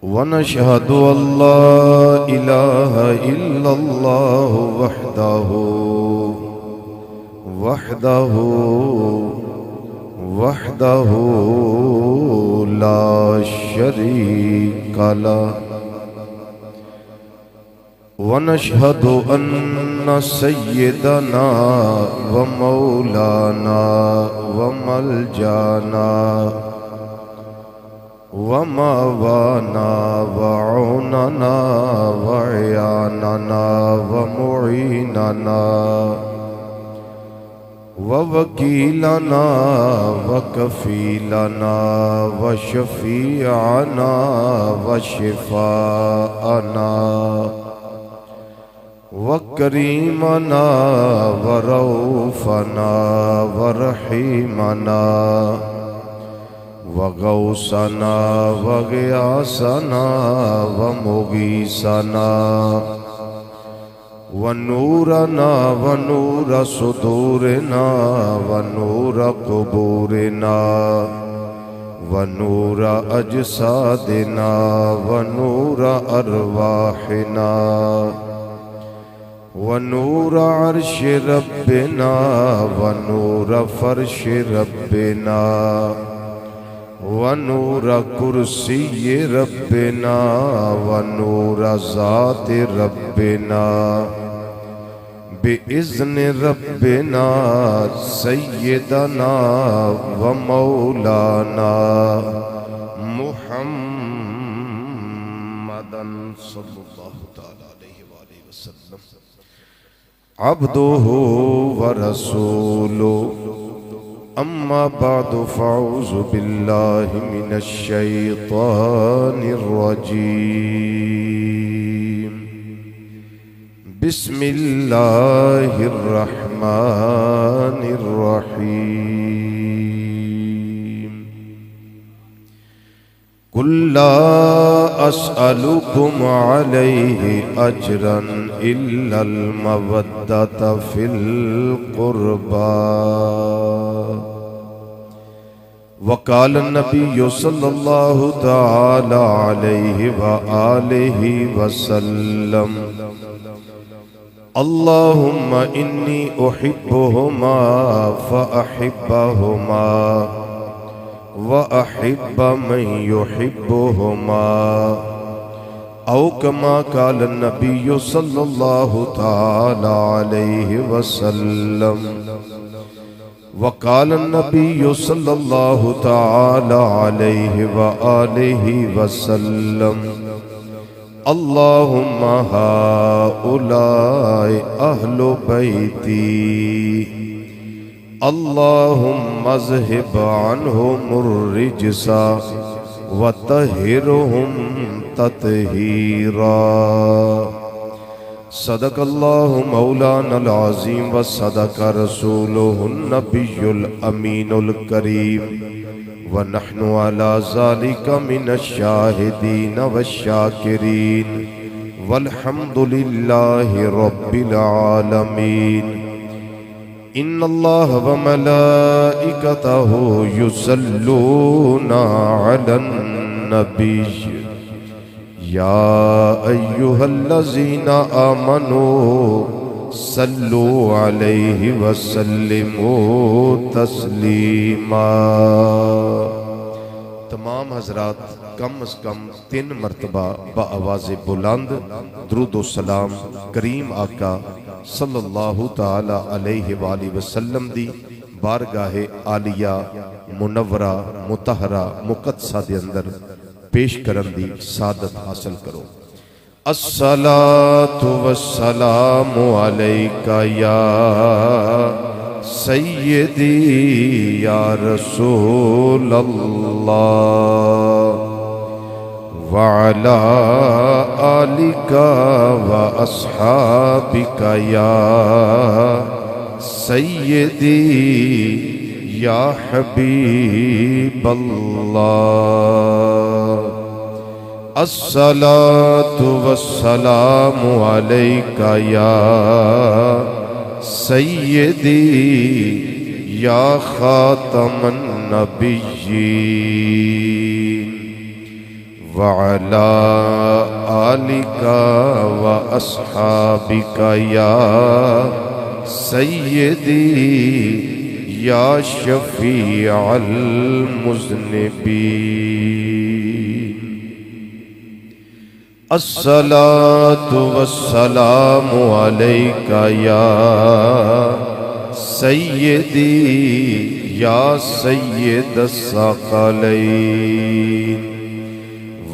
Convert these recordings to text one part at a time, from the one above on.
ونشهد أن لا إله إلا الله وحده لا شريك له ونشهد أن سيدنا ومولانا وملجانا وماوانا وعوننا وعياننا ومعيننا ووكيلنا وكفيلنا وشفيعنا وشفاءنا وكريمنا ورؤوفنا ورحيمنا وغوثنا وغياثنا ومغيثنا ونورنا ونور صدورنا ونور قبورنا ونور أجسادنا ونور أرواحنا ونور عرش ربنا ونور فرش ربنا ونور کرسی ربنا ونور ذات ربنا بإذن ربنا سيدنا ومولانا محمدا صلى الله تعالى عليه وآله وسلم عبده ورسوله أما بعد فأعوذ بالله من الشيطان الرجيم بسم الله الرحمن الرحيم قل لا أسألكم عليه أجرا إلا المودة في القربى وقال النبي صلى الله تعالى عليه وآله وسلم اللهم إني أحبهما فأحبهما وأحب من يحبهما أو كما قال النبي صلى الله تعالى عليه وسلم وقال النبي صلى الله تعالى عليه وآله وسلم اللهم هؤلاء أهل بيتي اللهم اذهب عنهم الرجس وطهرهم تطهيرا صدق الله مولانا العظيم وصدق رسوله النبي الأمين الكريم ونحن على ذلك من الشاهدين والشاكرين والحمد لله رب العالمين إن الله وملائكته يصلون على النبي يا أيها الذين آمنوا صلوا عليه وسلموا تسلیما۔ تمام حضرات کم از کم 3 مرتبہ بآواز بلند درود و سلام کریم آقا صلی اللہ تعالی علیہ وآلہ وسلم دی بارگاہ عالیہ منورہ مطہرہ مقدسہ دے اندر پیش کرن دی سعادت حاصل کرو۔ الصلاة والسلام علیکہ یا سیدی یا رسول اللہ وعلى آلك وأصحابك يا سيدي يا حبيب الله الصلاة والسلام عليك يا سيدي يا خاتم النبيين وعلى آلك وأصحابك يا سيدي يا شفيع المذنبين الصلاة والسلام عليك يا سيدي يا سيد الثقلين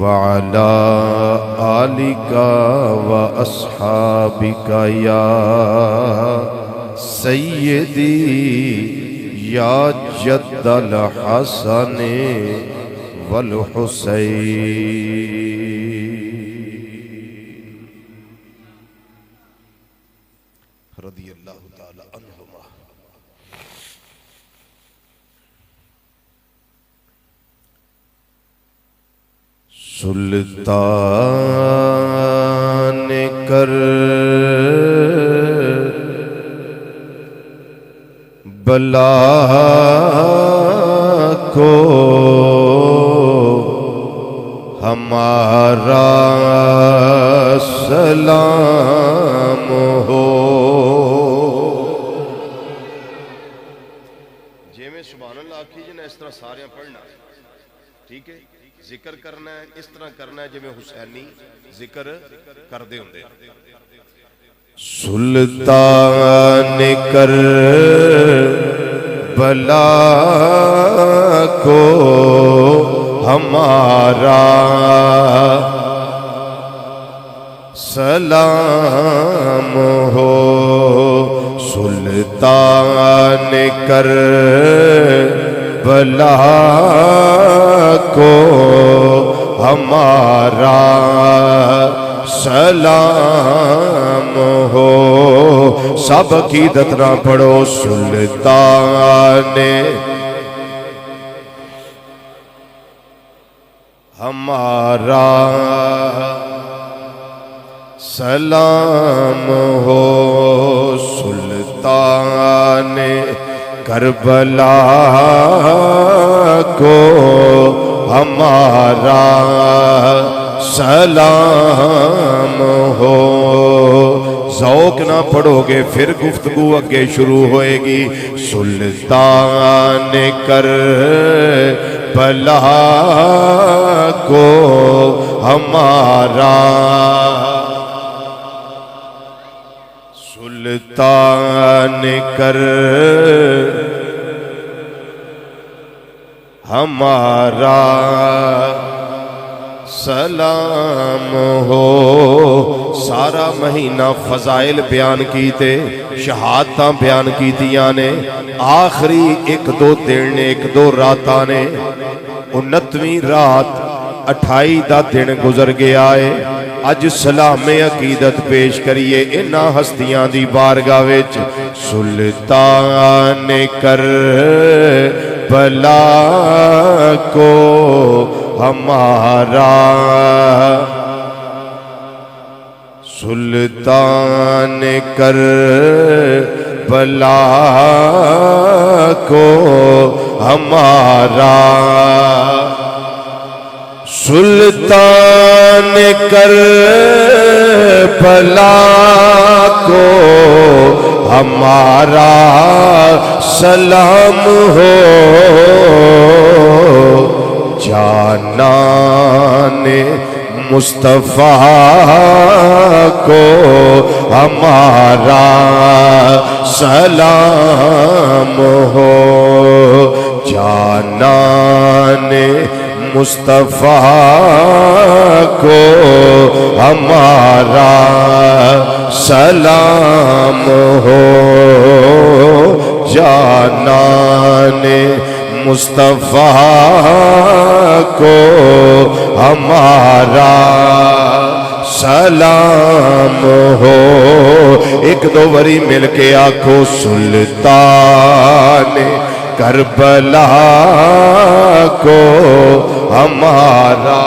وعلى آلك وأصحابك يا سيدي يا جد الحسن والحسين رضي الله تعالى عنهما. سلطان کربلا کو ہمارا سلام ہو. جی میں سبحان اللہ کیجئے نا، اس طرح سارے پڑھنا، ٹھیک ہے؟ ذکر کرنا ہے اس طرح کرنا ہے جویں حسینی ذکر کر دے ہوندے. سلطان کربلا کو ہمارا سلام ہو. سلطان کربلا کو ہمارا سلام ہو. سب عقیدت نہ پڑھو. سلطان ہمارا سلام ہو. سلطان کربلا کو ہمارا سلام ہو. ذوق نہ پڑھو گے پھر گفتگو اگے شروع ہوئے گی. سلطان کربلا کو ہمارا سلطان ہمارا سلام ہو. سارا مہینہ فضائل بیان کیتے، شہادتاں بیان کیتیاں نے. آخری ایک دو دن ایک دو راتاں نے. 29ویں رات 28 دا دن گزر گیا ہے. اج سلام عقیدت پیش کریے انہاں ہستیاں دی بارگاہ وچ. سلطان کربلا کو ہمارا سلطان کربلا کو ہمارا سلطان کربلا کو ہمارا سلام ہو. جانان مصطفیٰ کو ہمارا سلام ہو. جانان مصطفیٰ کو ہمارا سلام ہو. جانان مصطفیٰ کو ہمارا سلام ہو. ایک دو باری مل کے آکھو سلطان کربلا کو ہمارا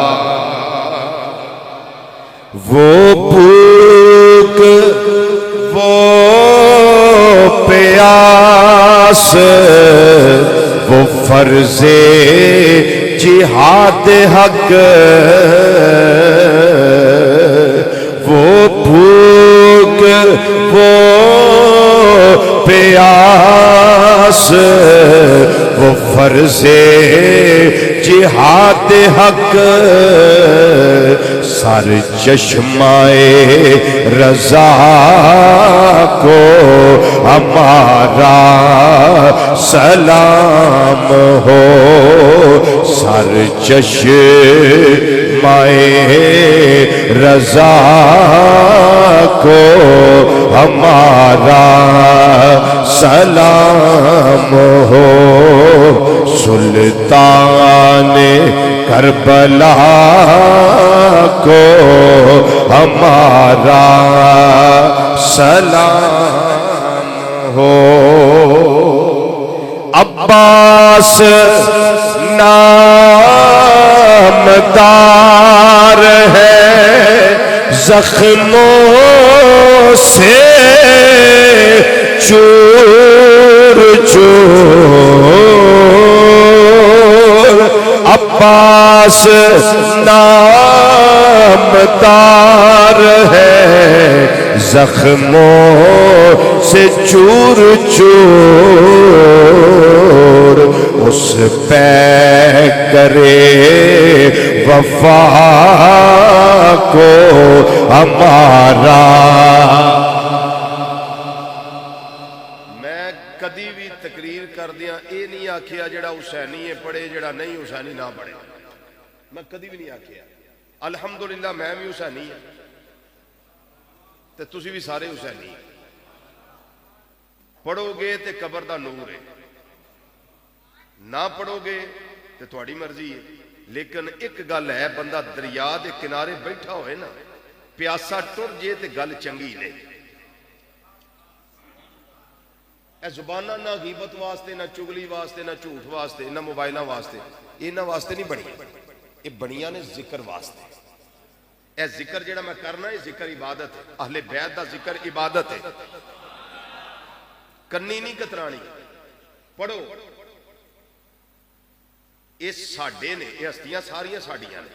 وہ بھوک وہ پیاس وہ فرض جہاد حق وہ بھوک وہ پیاس وہ فرض جہاد حق سر چشمائے رضا کو ہمارا سلام ہو سر چشمائے رضا کو ہمارا سلام ہو سلطان کربلا کو ہمارا سلام ہو عباس نامدار ہے زخموں سے چور چور عباس نامدار ہے زخموں سے چور چور اس پہ کرے وفا کو ہمارا کدی بھی تقریر کر دیا اے نہیں آکھیا جڑا حسینی ہے پڑھے جڑا نہیں حسینی نہ پڑھے میں کدی بھی نہیں آکھیا الحمدللہ میں بھی حسینی ہوں تے تسی بھی سارے حسینی ہیں پڑھو گے تے قبر دا نور ہے نہ پڑھو گے تے تھوڑی مرضی ہے لیکن ایک گل ہے بندہ دریا دے کنارے بیٹھا ہوئے نا پیاسا ٹر جے تے گل چنگی نہیں اے زبانہ نہ غیبت واسطے نہ چگلی واسطے نہ جھوٹ واسطے نہ موبائلہ واسطے انہاں واسطے نہیں بنی یہ بنیاں نے ذکر واسطے اے ذکر جڑا میں کرنا ہے ذکر عبادت ہے اہل بیت دا ذکر عبادت ہے کنی نہیں کترانی پڑھو یہ ساڈے نے یہ ہستیاں ساریاں ساڈیاں نے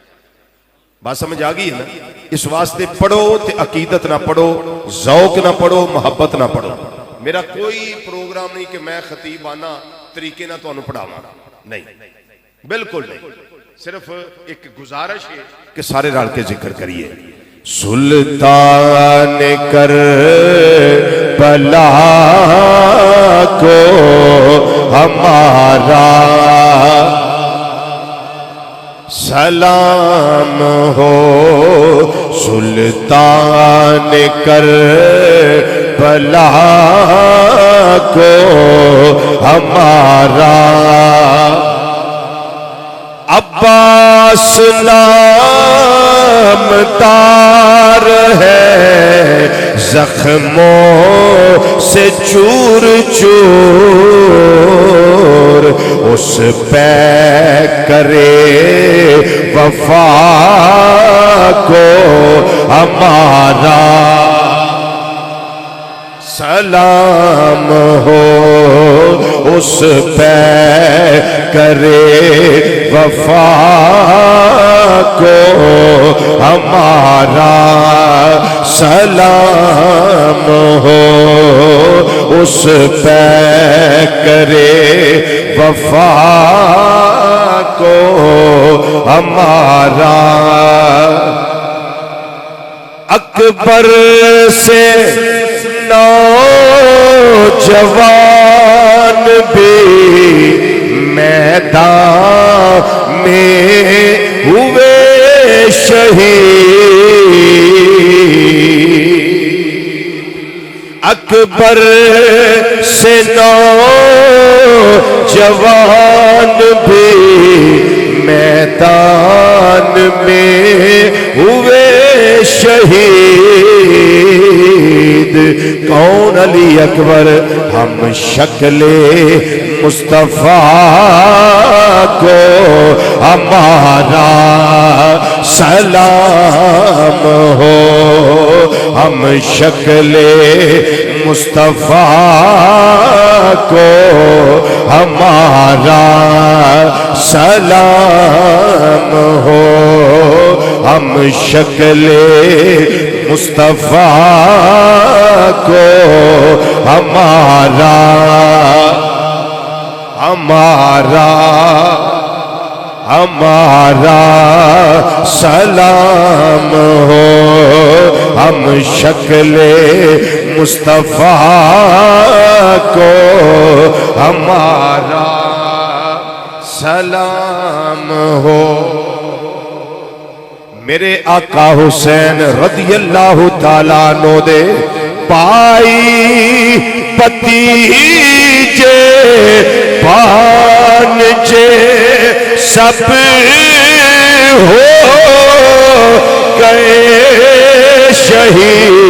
بات سمجھ آ گئی ہے نا اس واسطے پڑھو تے عقیدت نہ پڑھو ذوق نہ پڑھو محبت نہ پڑھو میرا کوئی پروگرام نہیں کہ میں خطیب آنا طریقے نہ تو انہوں پڑھاواں نہیں بالکل نہیں صرف ایک گزارش ہے کہ سارے رال کے ذکر کریے سلطان کربلا کو ہمارا سلام ہو سلطان کربلا کو ہمارا عباس نامدار ہے زخموں سے چور چور اس پہ کرے وفا کو ہمارا سلام ہو اس پہ کرے وفا کو ہمارا سلام ہو اس پہ کرے وفا کو ہمارا اکبر سے نوجوان بھی میدان میں ہوئے شہید اکبر سے نوجوان بھی میدان میں ہوئے شہید کون علی اکبر ہم شکل مصطفیٰ کو ہمارا سلام ہو ہم شکل مصطفیٰ کو ہمارا سلام ہو، ہم شکل مصطفیٰ کو ہمارا سلام ہو، ہم شکل مصطفیٰ کو ہمارا سلام ہو۔ میرے آقا حسین رضی اللہ تعالیٰ عنہ دے پائی پتیجے بانجے سب ہو گئے شہید،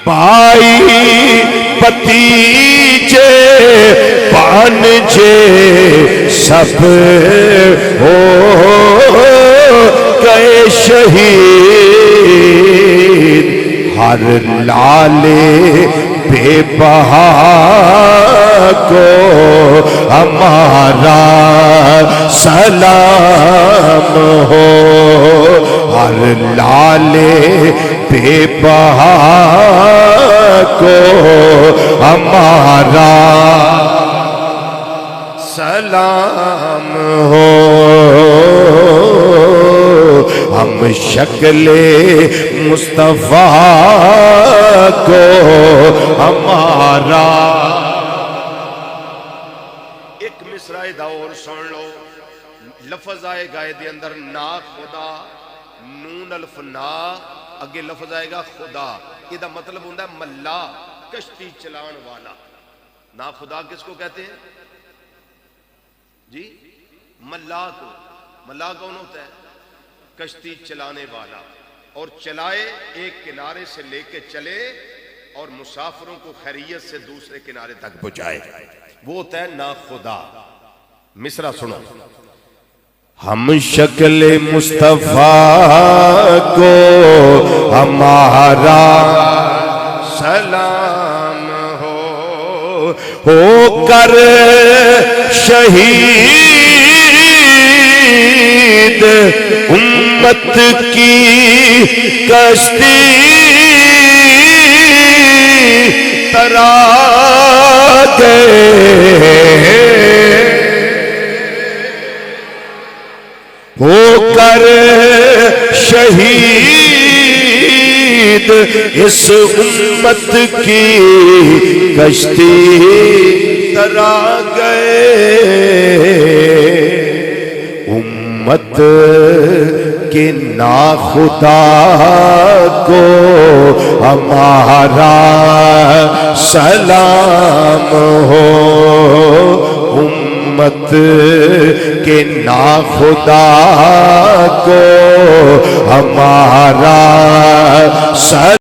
پائی پتیجے بانجے سب ہو گئے شہید، ہر لالے بے بہا کو ہمارا سلام ہو، ہر لالے بے بہا کو ہمارا سلام ہو، ہم شکل مصطفیٰ کو ہمارا۔ ایک مصرع دا اور سن لو، لفظ آئے گا دے اندر نا خدا، نون الف نا، اگے لفظ آئے گا خدا، یہ دا مطلب ہوندہ ہے ملا، کشتی چلان والا۔ نا خدا کس کو کہتے ہیں جی؟ ملا کو۔ ملا کون ہوتا ہے؟ کشتی چلانے والا، اور چلائے ایک کنارے سے لے کے چلے اور مسافروں کو خیریت سے دوسرے کنارے تک پہنچائے، وہ ہوتا ہے نا خدا۔ مصرع سنو، ہم شکل مصطفیٰ کو ہمارا سلام ہو کر شہید امت کی کشتی ترا گئے، ہو کر شہید اس امت کی کشتی ترا گئے، امت کے ناخدا کو ہمارا سلام ہو، امت کے ناخدا کو ہمارا سلام